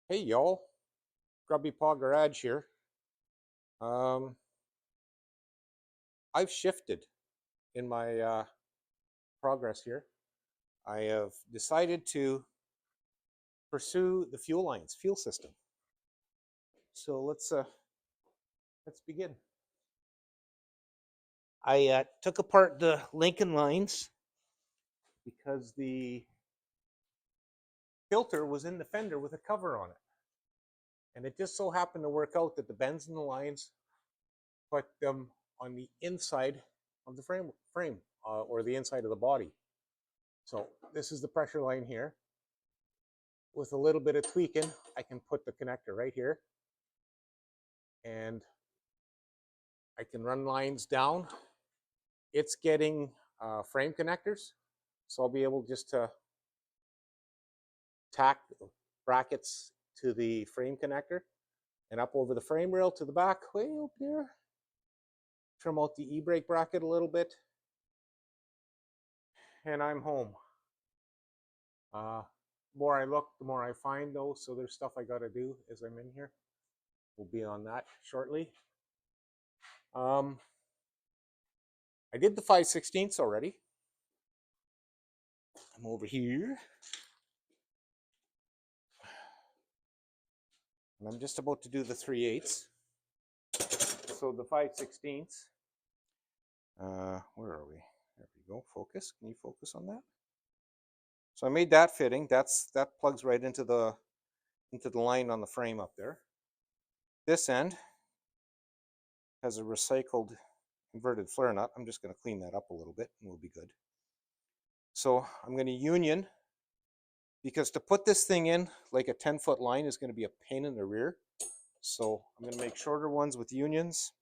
Hey y'all, Grubby Paw Garage here. Um, I've shifted in my progress here. I have decided to pursue the fuel lines, fuel system. So let's begin. I took apart the Lincoln lines because the filter was in the fender with a cover on it, and it just so happened to work out that the bends in the lines put them on the inside of the frame or the inside of the body. So this is the pressure line here. With a little bit of tweaking, I can put the connector right here and I can run lines down. It's getting frame connectors, so I'll be able just to tack brackets to the frame connector and up over the frame rail to the back, way up there. Trim out the e-brake bracket a little bit, and I'm home. The more I look, the more I find though, so there's stuff I gotta do as I'm in here. We'll be on that shortly. I did the 5/16 already. I'm over here. And I'm just about to do the 3/8. So the 5/16. Where are we? There we go. Focus. Can you focus on that? So I made that fitting. That plugs right into the line on the frame up there. This end has a recycled inverted flare nut. I'm just going to clean that up a little bit and we'll be good. So I'm going to union, because to put this thing in like a 10-foot line is going to be a pain in the rear. So I'm going to make shorter ones with unions.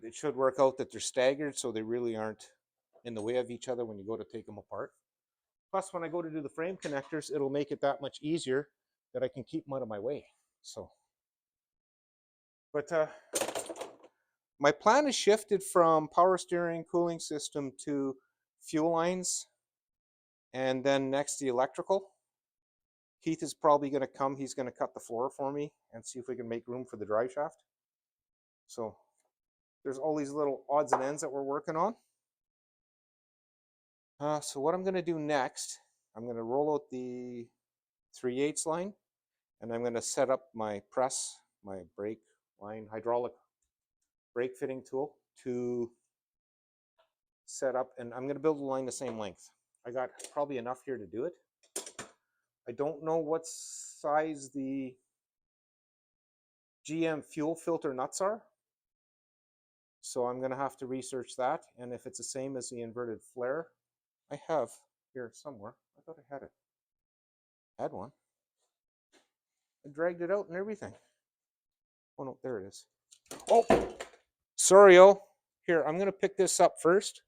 It should work out that they're staggered so they really aren't in the way of each other when you go to take them apart. Plus, when I go to do the frame connectors, it'll make it that much easier that I can keep them out of my way. So, but my plan has shifted from power steering, cooling system to fuel lines, and then next the electrical. Keith is probably going to come. He's going to cut the floor for me and see if we can make room for the drive shaft. So there's all these little odds and ends that we're working on. So what I'm going to do next, I'm going to roll out the 3/8 line, and I'm going to set up my press, my brake line, hydraulic brake fitting tool to set up, and I'm going to build a line the same length. I got probably enough here to do it. I don't know what size the GM fuel filter nuts are, so I'm going to have to research that, and if it's the same as the inverted flare, I have here somewhere. I thought I had it. I had one. I dragged it out and everything. Oh no, there it is. Oh, sorry, here, I'm going to pick this up first.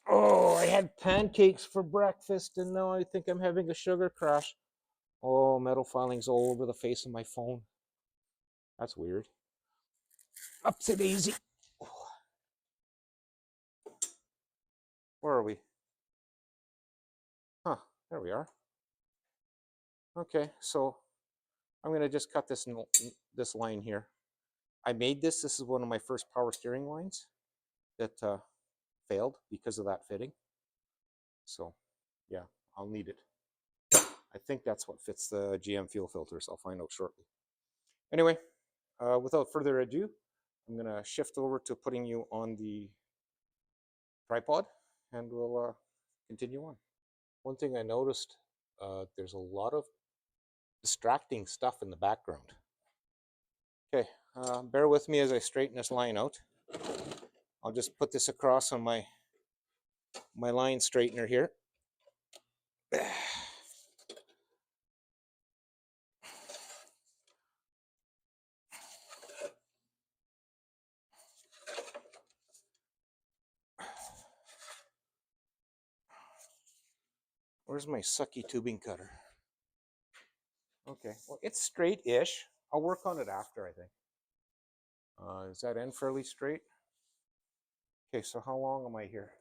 Oh, I had pancakes for breakfast and now I think I'm having a sugar crash. Oh, metal filings all over the face of my phone. That's weird. Upsy daisy. Where are we? Huh, there we are. Okay, so I'm going to just cut this line here. I made this. This is one of my first power steering lines that failed because of that fitting. So, yeah, I'll need it. I think that's what fits the GM fuel filters. I'll find out shortly. Anyway, without further ado, I'm going to shift over to putting you on the tripod and we'll continue on. One thing I noticed, there's a lot of distracting stuff in the background. Okay, bear with me as I straighten this line out. I'll just put this across on my line straightener here. Where's my sucky tubing cutter? Okay, well, it's straight-ish. I'll work on it after, I think. Is that end fairly straight? Okay, so how long am I here?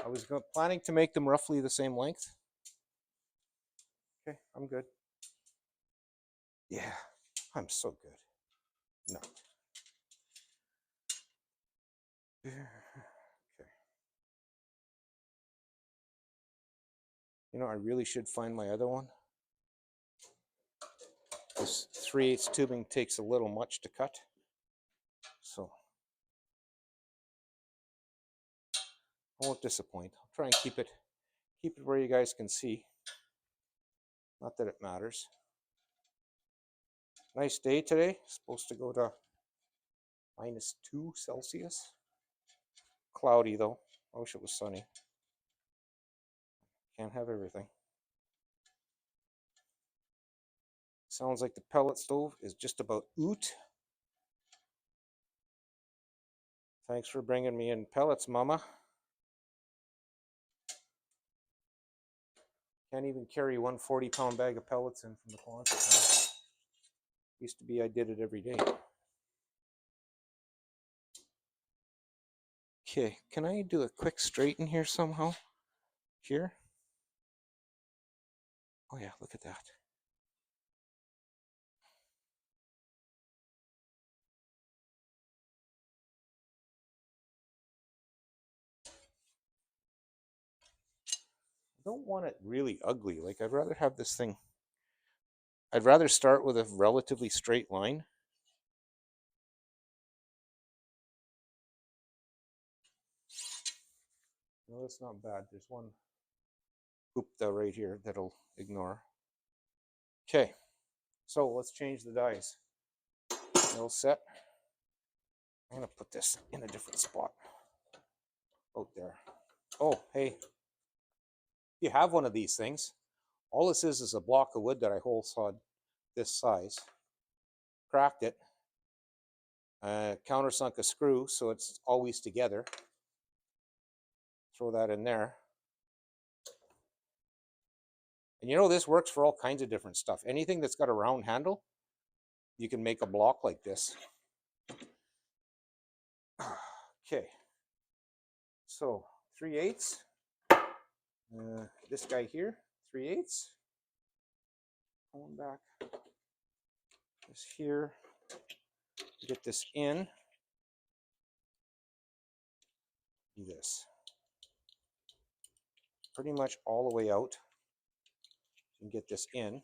I was planning to make them roughly the same length. Okay, I'm good. Yeah, I'm so good. No. Okay. You know, I really should find my other one. This 3/8 tubing takes a little much to cut. So I won't disappoint. I'll try and keep it where you guys can see. Not that it matters. Nice day today. Supposed to go to -2 Celsius. Cloudy though. I wish it was sunny. Can't have everything. Sounds like the pellet stove is just about oot. Thanks for bringing me in pellets, Mama. Can't even carry one 40-pound bag of pellets in from the Quonset. Used to be I did it every day. Okay, can I do a quick straighten here somehow? Here? Oh yeah, look at that. I don't want it really ugly. Like, I'd rather have this thing. I'd rather start with a relatively straight line. No, that's not bad. There's one hoopta right here that'll ignore. Okay, so let's change the dies. All set. I'm gonna put this in a different spot. Out there. Oh, hey. If you have one of these things, all this is a block of wood that I hole sawed this size. Cracked it. Countersunk a screw so it's always together. Throw that in there. And you know, this works for all kinds of different stuff. Anything that's got a round handle, you can make a block like this. Okay. So 3/8. This guy here, 3/8. Going back. This here. Get this in. Do this. Pretty much all the way out. You can get this in.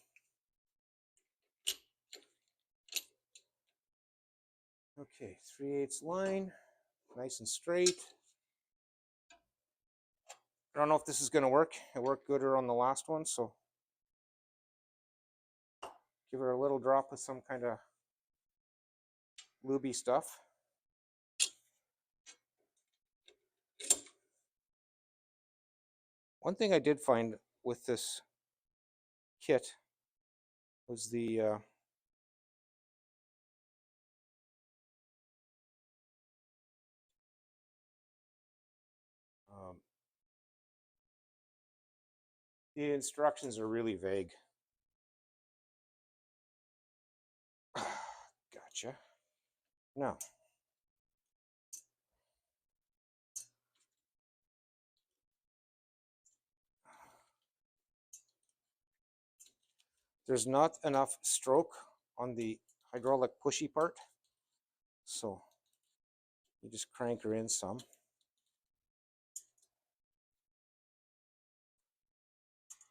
Okay, 3/8 line, nice and straight. I don't know if this is going to work. It worked gooder on the last one, so give her a little drop of some kind of lubey stuff. One thing I did find with this kit was the instructions are really vague. Gotcha. Now, there's not enough stroke on the hydraulic pushy part, so you just crank her in some.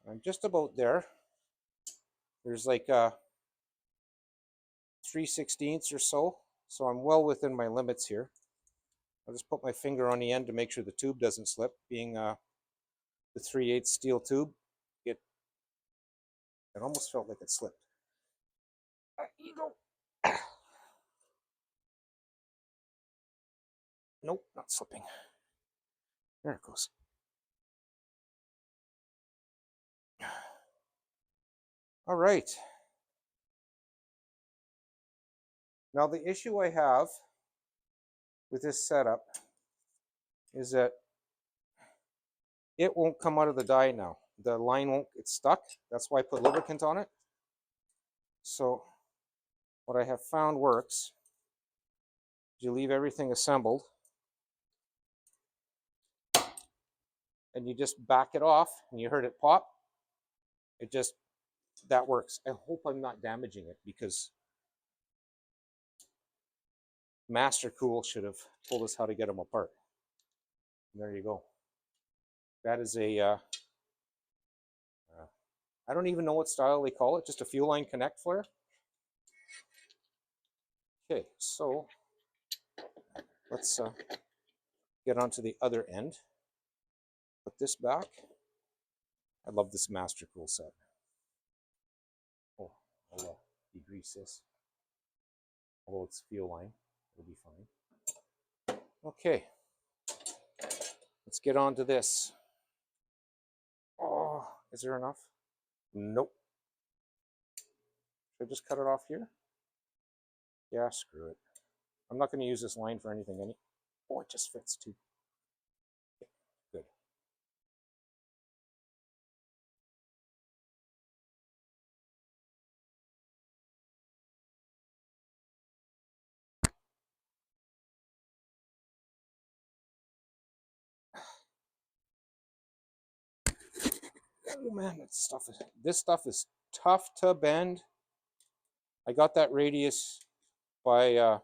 I'm just about there. There's like 3/16 or so, so I'm well within my limits here. I'll just put my finger on the end to make sure the tube doesn't slip. Being the 3/8 steel tube, it almost felt like it slipped. There you go. Nope, not slipping. There it goes. All right. Now the issue I have with this setup is that it won't come out of the die now. The line won't get stuck. That's why I put lubricant on it. So what I have found works is you leave everything assembled and you just back it off and you heard it pop. It just that works. I hope I'm not damaging it because Master Cool should have told us how to get them apart. And there you go. That is a, I don't even know what style they call it, just a fuel line connect flare. Okay, so let's get onto the other end. Put this back. I love this Master Cool set. Oh, I'll degrease this. Although it's fuel line, it'll be fine. Okay, let's get on to this. Oh, is there enough? Nope. Should I just cut it off here? Yeah, screw it. I'm not going to use this line for anything. Oh, it just fits too. Okay, good. Oh man, this stuff is tough to bend. I got that radius by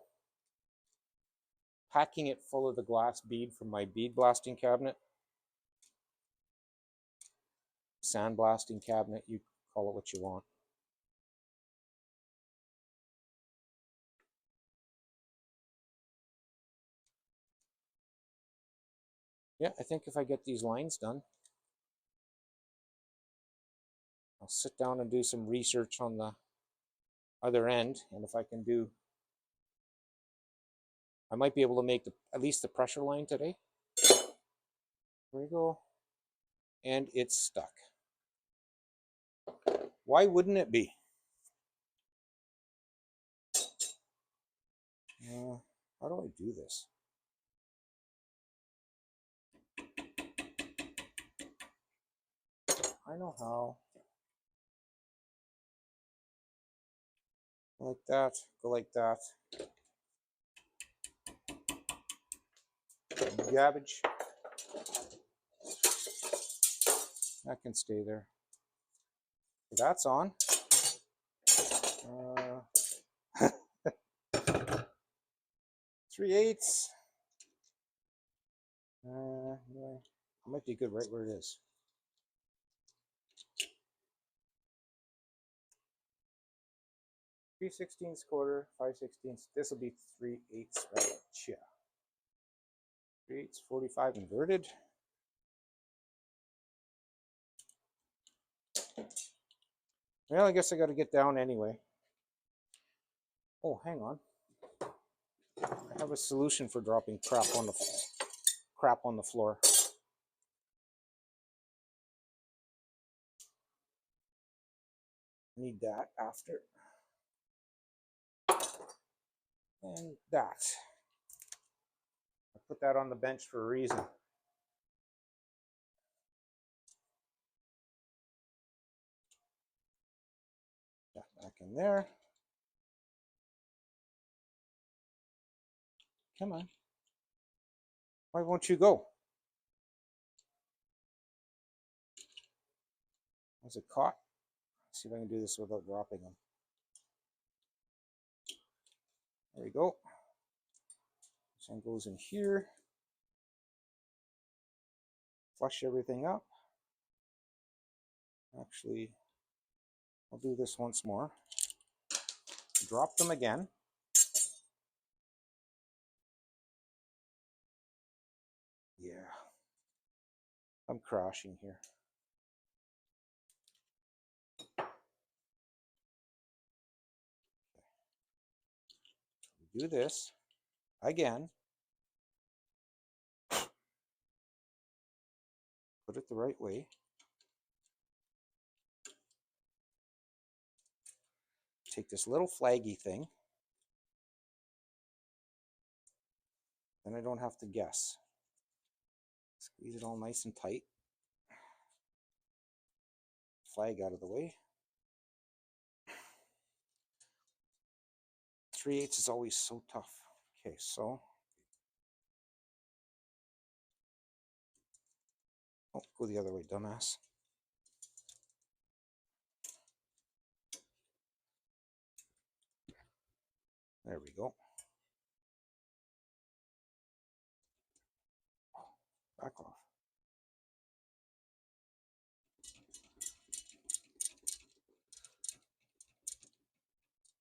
packing it full of the glass bead from my bead blasting cabinet. Sand blasting cabinet, you call it what you want. Yeah, I think if I get these lines done, I'll sit down and do some research on the other end, and if I can do, I might be able to make at least the pressure line today. There we go. And it's stuck. Why wouldn't it be? How do I do this? I know how. Like that, go like that. Garbage. That can stay there. That's on. 3/8. Yeah, it might be good right where it is. 3/16 quarter, 5/16. This will be 3/8 right? Yeah. 3/8, 45 inverted. Well, I guess I got to get down anyway. Oh, hang on. I have a solution for dropping crap on the floor. Need that after. And that. I put that on the bench for a reason. That back in there. Come on. Why won't you go? Was it caught? Let's see if I can do this without dropping them. There we go. This one goes in here. Flush everything up. Actually, I'll do this once more. Drop them again. Yeah. I'm crashing here. Do this again. Put it the right way. Take this little flaggy thing. Then I don't have to guess. Squeeze it all nice and tight. Flag out of the way. 3/8 is always so tough. Okay, so. Oh, go the other way, dumbass. There we go. Back off.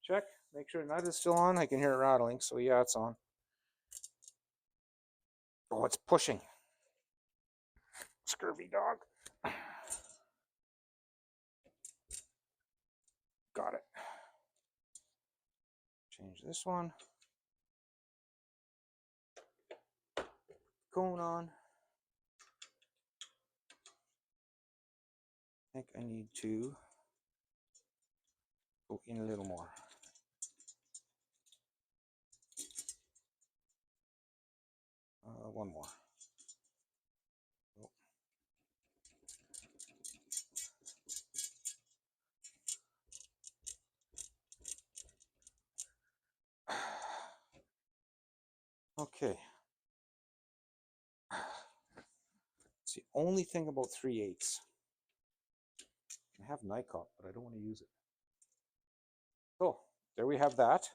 Check. Make sure nut is still on. I can hear it rattling. So yeah, it's on. Oh, it's pushing. Scurvy dog. Got it. Change this one. Cone on. I think I need to go in a little more. One more. Oh. Okay. It's the only thing about 3/8. I have Nikop, but I don't want to use it. So there we have that.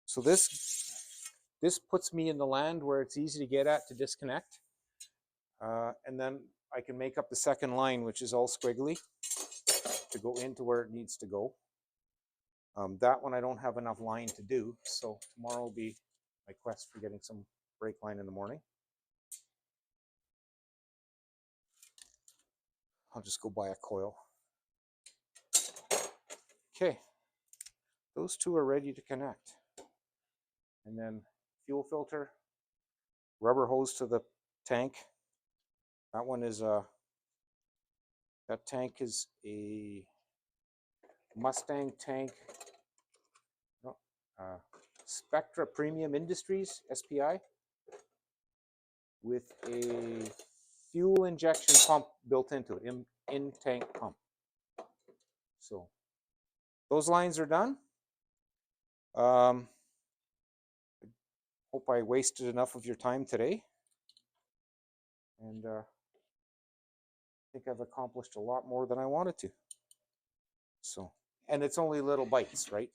So this puts me in the land where it's easy to get at to disconnect. And then I can make up the second line, which is all squiggly, to go into where it needs to go. That one I don't have enough line to do, so tomorrow will be my quest for getting some brake line in the morning. I'll just go buy a coil. Okay, those two are ready to connect. And then fuel filter, rubber hose to the tank. That one is that tank is a Mustang tank, Spectra Premium Industries, SPI, with a fuel injection pump built into it, in-tank pump. So those lines are done. Hope I wasted enough of your time today. And I think I've accomplished a lot more than I wanted to. So, and it's only little bites, right?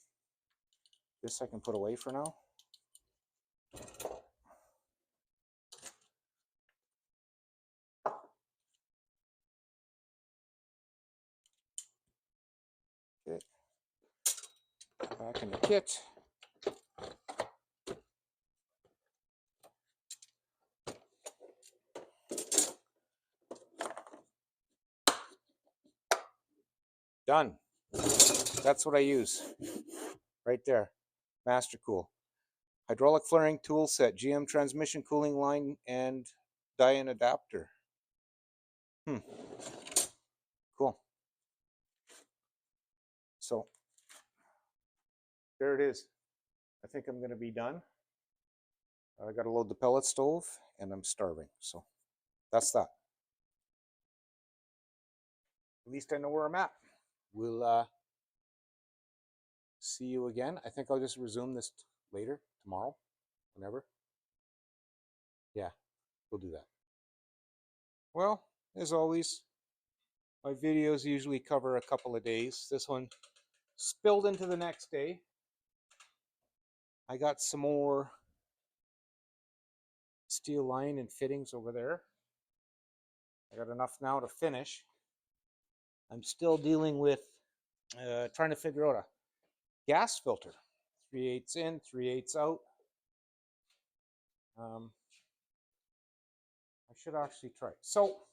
This I can put away for now. Okay. Back in the kit. Done. That's what I use. Right there. Master Cool. Hydraulic flaring tool set, GM transmission cooling line, and die-in adapter. Cool. So there it is. I think I'm going to be done. I got to load the pellet stove, and I'm starving. So that's that. At least I know where I'm at. We'll see you again. I think I'll just resume this later, tomorrow, whenever. Yeah, we'll do that. Well, as always, my videos usually cover a couple of days. This one spilled into the next day. I got some more steel line and fittings over there. I got enough now to finish. I'm still dealing with trying to figure out a gas filter. 3/8 in, 3/8 out. I should actually try. So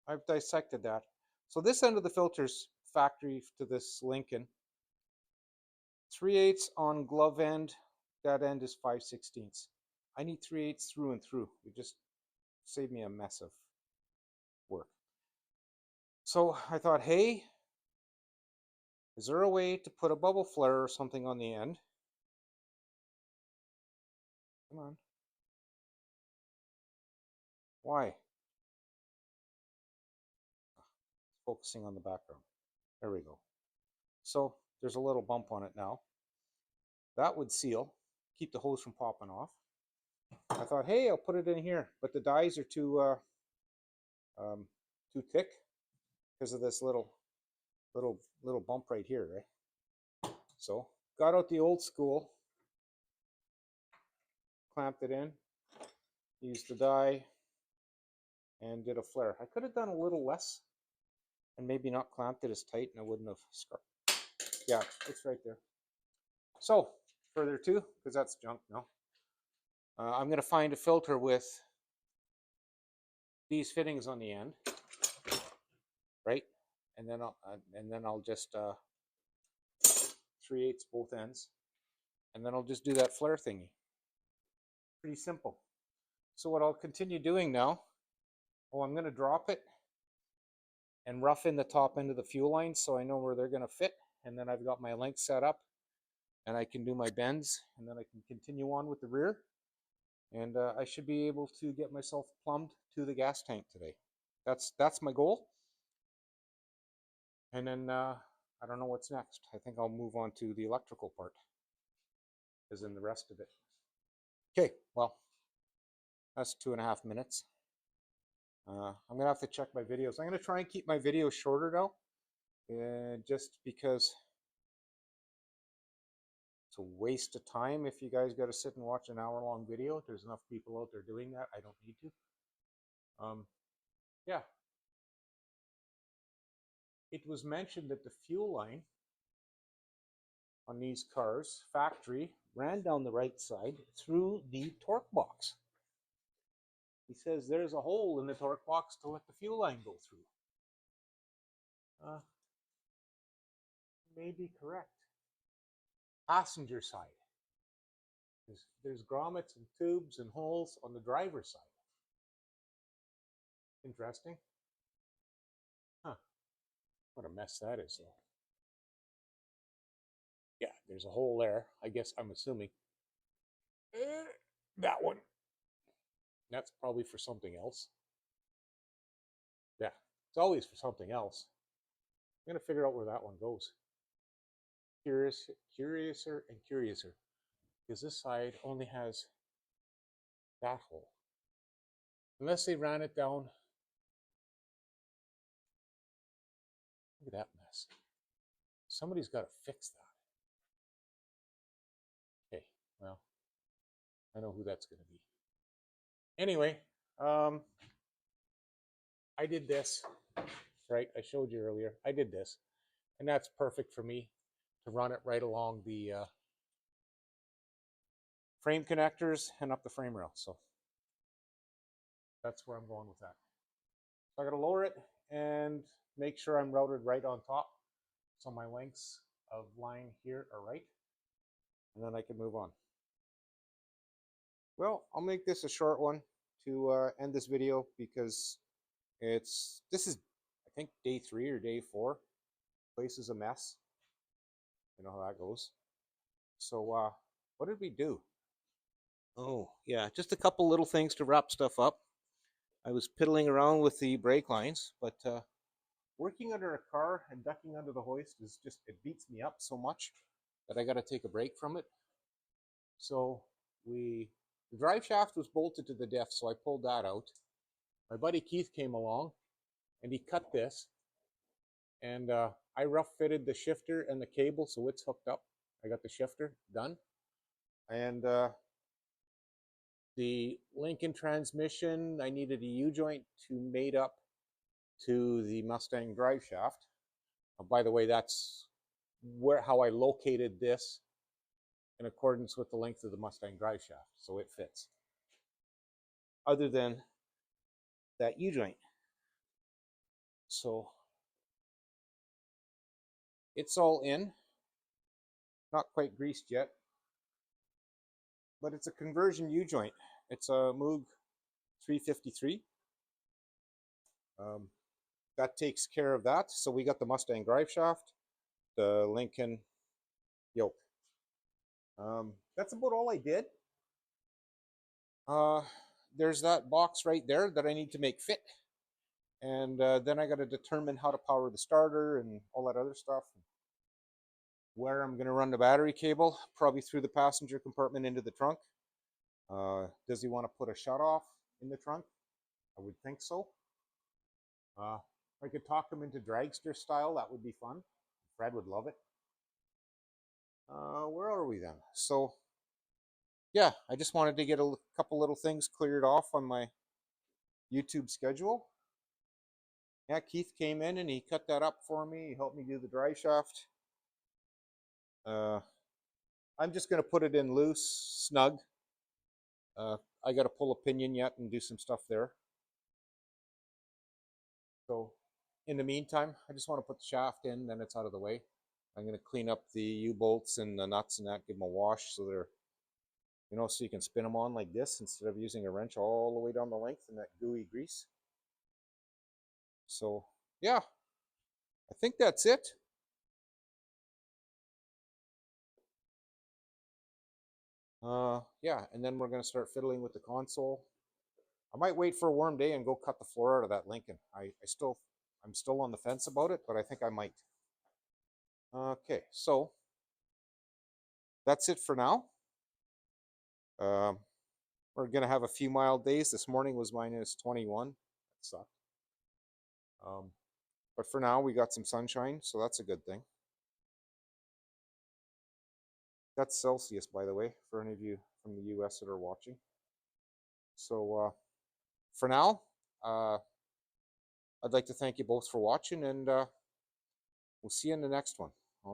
I've dissected that. So this end of the filter's factory to this Lincoln. 3/8 on glove end. That end is 5/16. I need 3/8 through and through. It just saved me a mess of work. So I thought, hey, is there a way to put a bubble flare or something on the end? Come on. Why? It's focusing on the background. There we go. So there's a little bump on it now. That would seal, keep the hose from popping off. I thought, hey, I'll put it in here, but the dies are too thick because of this little bump right here, right? So got out the old school, clamped it in, used the die, and did a flare. I could have done a little less and maybe not clamped it as tight and I wouldn't have scarred. Yeah, it's right there. So further to, because that's junk now, I'm going to find a filter with these fittings on the end, right? And then I'll just 3/8 both ends, and then I'll just do that flare thingy. Pretty simple. So what I'll continue doing now, I'm going to drop it and rough in the top end of the fuel lines so I know where they're going to fit, and then I've got my length set up, and I can do my bends, and then I can continue on with the rear, and I should be able to get myself plumbed to the gas tank today. That's my goal. And then I don't know what's next. I think I'll move on to the electrical part, as in the rest of it. Okay, well, that's 2.5 minutes. I'm gonna have to check my videos. I'm gonna try and keep my videos shorter now, just because it's a waste of time if you guys got to sit and watch an hour-long video. There's enough people out there doing that. I don't need to. Yeah. It was mentioned that the fuel line on these cars, factory, ran down the right side through the torque box. He says there's a hole in the torque box to let the fuel line go through. May be correct. Passenger side. There's grommets and tubes and holes on the driver's side. Interesting. Huh. What a mess that is, though. Yeah, there's a hole there. I guess I'm assuming. That one. That's probably for something else. Yeah, it's always for something else. I'm going to figure out where that one goes. Curiouser and curiouser. Because this side only has that hole. Unless they ran it down. Look at that mess. Somebody's got to fix that. Okay, well, I know who that's going to be. Anyway, I did this, right? I showed you earlier. I did this, and that's perfect for me to run it right along the frame connectors and up the frame rail. So that's where I'm going with that. So I got to lower it and make sure I'm routed right on top, so my lengths of line here are right, and then I can move on. Well, I'll make this a short one to end this video, because this is, I think, day 3 or day 4. Place is a mess. You know how that goes. So what did we do? Oh yeah, just a couple little things to wrap stuff up. I was piddling around with the brake lines, but working under a car and ducking under the hoist is just, it beats me up so much that I got to take a break from it. So the drive shaft was bolted to the diff, so I pulled that out. My buddy Keith came along and he cut this, and I rough fitted the shifter and the cable so it's hooked up. I got the shifter done, and the Lincoln transmission, I needed a U-joint to mate up to the Mustang drive shaft. By the way, that's how I located this in accordance with the length of the Mustang drive shaft, so it fits. Other than that U-joint. So it's all in, not quite greased yet, but it's a conversion U-joint. It's a Moog 353. That takes care of that. So we got the Mustang drive shaft, the Lincoln yoke. That's about all I did. There's that box right there that I need to make fit. And then I got to determine how to power the starter and all that other stuff. Where I'm going to run the battery cable, probably through the passenger compartment into the trunk. Does he want to put a shutoff in the trunk? I would think so. I could talk him into dragster style. That would be fun. Fred would love it. Where are we then? So yeah, I just wanted to get a couple little things cleared off on my YouTube schedule. Yeah, Keith came in and he cut that up for me. He helped me do the dry shaft. Uh, I'm just going to put it in loose, snug. Uh, I got to pull a pinion yet and do some stuff there. So in the meantime, I just want to put the shaft in, then it's out of the way. I'm going to clean up the U-bolts and the nuts and that, give them a wash so they're, so you can spin them on like this instead of using a wrench all the way down the length in that gooey grease. So yeah, I think that's it. Yeah, and then we're going to start fiddling with the console. I might wait for a warm day and go cut the floor out of that Lincoln. I'm still on the fence about it, but I think I might. Okay, so that's it for now. Um, we're gonna have a few mild days. This morning was -21. That sucked. Um, but for now, we got some sunshine, so that's a good thing. That's Celsius, by the way, for any of you from the U.S. that are watching. So for now, uh, I'd like to thank you both for watching, and we'll see you in the next one.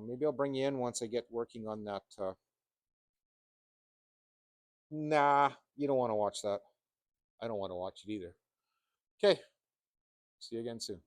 Maybe I'll bring you in once I get working on that. Nah, you don't want to watch that. I don't want to watch it either. Okay, see you again soon.